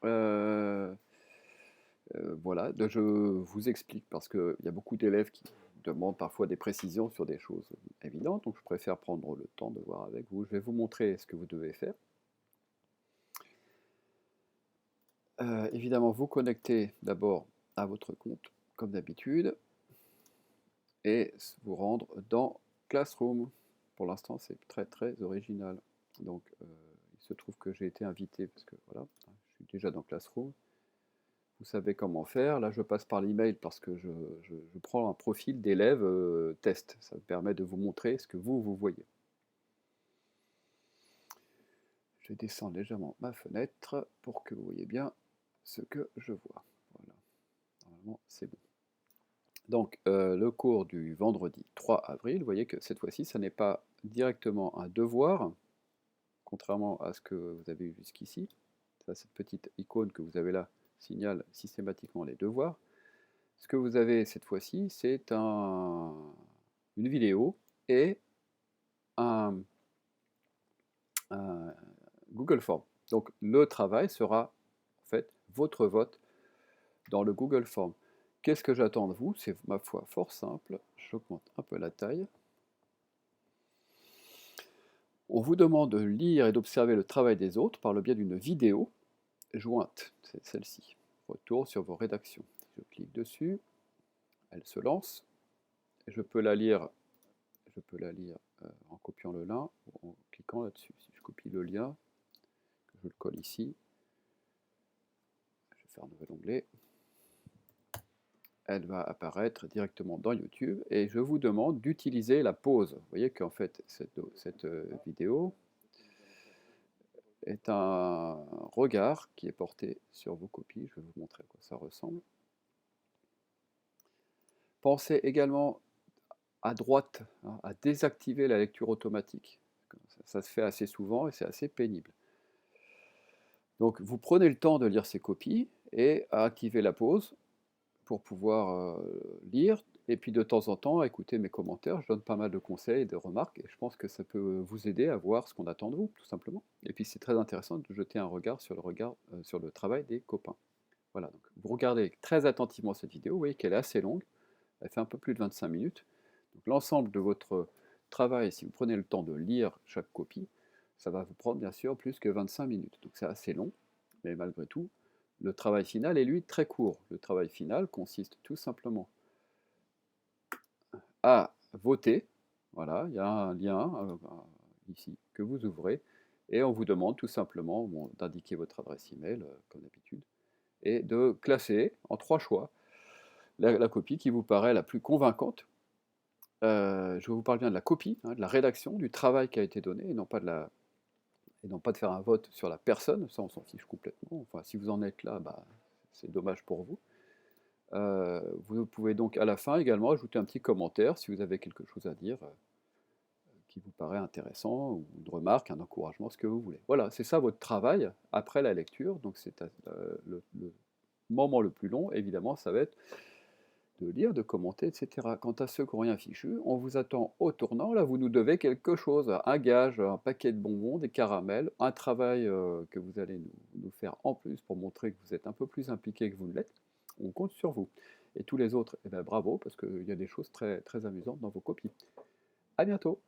Euh, voilà, je vous explique parce qu'il y a beaucoup d'élèves qui demandent parfois des précisions sur des choses évidentes, donc je préfère prendre le temps de voir avec vous. Je vais vous montrer ce que vous devez faire. Évidemment, vous connectez d'abord à votre compte, comme d'habitude, et vous rendre dans Classroom. Pour l'instant, c'est très très original. Donc, il se trouve que j'ai été invité parce que voilà, je suis déjà dans Classroom. Vous savez comment faire. Là, je passe par l'email parce que je prends un profil d'élève test. Ça me permet de vous montrer ce que vous voyez. Je descends légèrement ma fenêtre pour que vous voyez bien ce que je vois. Voilà, normalement, c'est bon. Donc, le cours du vendredi 3 avril, vous voyez que cette fois-ci, ça n'est pas directement un devoir, contrairement à ce que vous avez vu jusqu'ici. Cette petite icône que vous avez là signale systématiquement les devoirs. Ce que vous avez cette fois-ci, c'est une vidéo et un, un Google Form. Donc, le travail sera en fait votre vote dans le Google Form. Qu'est-ce que j'attends de vous? C'est ma foi fort simple. J'augmente un peu la taille. On vous demande de lire et d'observer le travail des autres par le biais d'une vidéo jointe, c'est celle-ci. Retour sur vos rédactions. Je clique dessus, elle se lance. Je peux la lire, en copiant le lien ou en cliquant là-dessus. Si je copie le lien, je le colle ici, je vais faire un nouvel onglet. Elle va apparaître directement dans YouTube et je vous demande d'utiliser la pause. Vous voyez qu'en fait, cette vidéo est un regard qui est porté sur vos copies. Je vais vous montrer à quoi ça ressemble. Pensez également à droite, hein, à désactiver la lecture automatique. Ça se fait assez souvent et c'est assez pénible. Donc vous prenez le temps de lire ces copies et à activer la pause pour pouvoir lire et puis de temps en temps écouter mes commentaires. Je donne pas mal de conseils et de remarques et je pense que ça peut vous aider à voir ce qu'on attend de vous, tout simplement. Et puis c'est très intéressant de jeter un regard sur le travail des copains. Voilà, donc vous regardez très attentivement cette vidéo, vous voyez qu'elle est assez longue, elle fait un peu plus de 25 minutes. Donc l'ensemble de votre travail, si vous prenez le temps de lire chaque copie, ça va vous prendre bien sûr plus que 25 minutes. Donc c'est assez long, mais malgré tout, le travail final est lui très court. Le travail final consiste tout simplement à voter. Voilà, il y a un lien ici que vous ouvrez et on vous demande tout simplement d'indiquer votre adresse email comme d'habitude et de classer en 3 choix la copie qui vous paraît la plus convaincante. Je vous parle bien de la copie, hein, de la rédaction, du travail qui a été donné, et non pas de faire un vote sur la personne, ça on s'en fiche complètement. Enfin, si vous en êtes là, bah, c'est dommage pour vous. Vous pouvez donc à la fin également ajouter un petit commentaire si vous avez quelque chose à dire qui vous paraît intéressant, ou une remarque, un encouragement, ce que vous voulez. Voilà, c'est ça votre travail après la lecture, donc c'est le moment le plus long, évidemment, ça va être de lire, de commenter, etc. Quant à ceux qui n'ont rien fichu, on vous attend au tournant. Là, vous nous devez quelque chose, un gage, un paquet de bonbons, des caramels, un travail que vous allez nous faire en plus pour montrer que vous êtes un peu plus impliqué que vous ne l'êtes. On compte sur vous. Et tous les autres, eh ben, bravo, parce qu'il y a des choses très, très amusantes dans vos copies. À bientôt.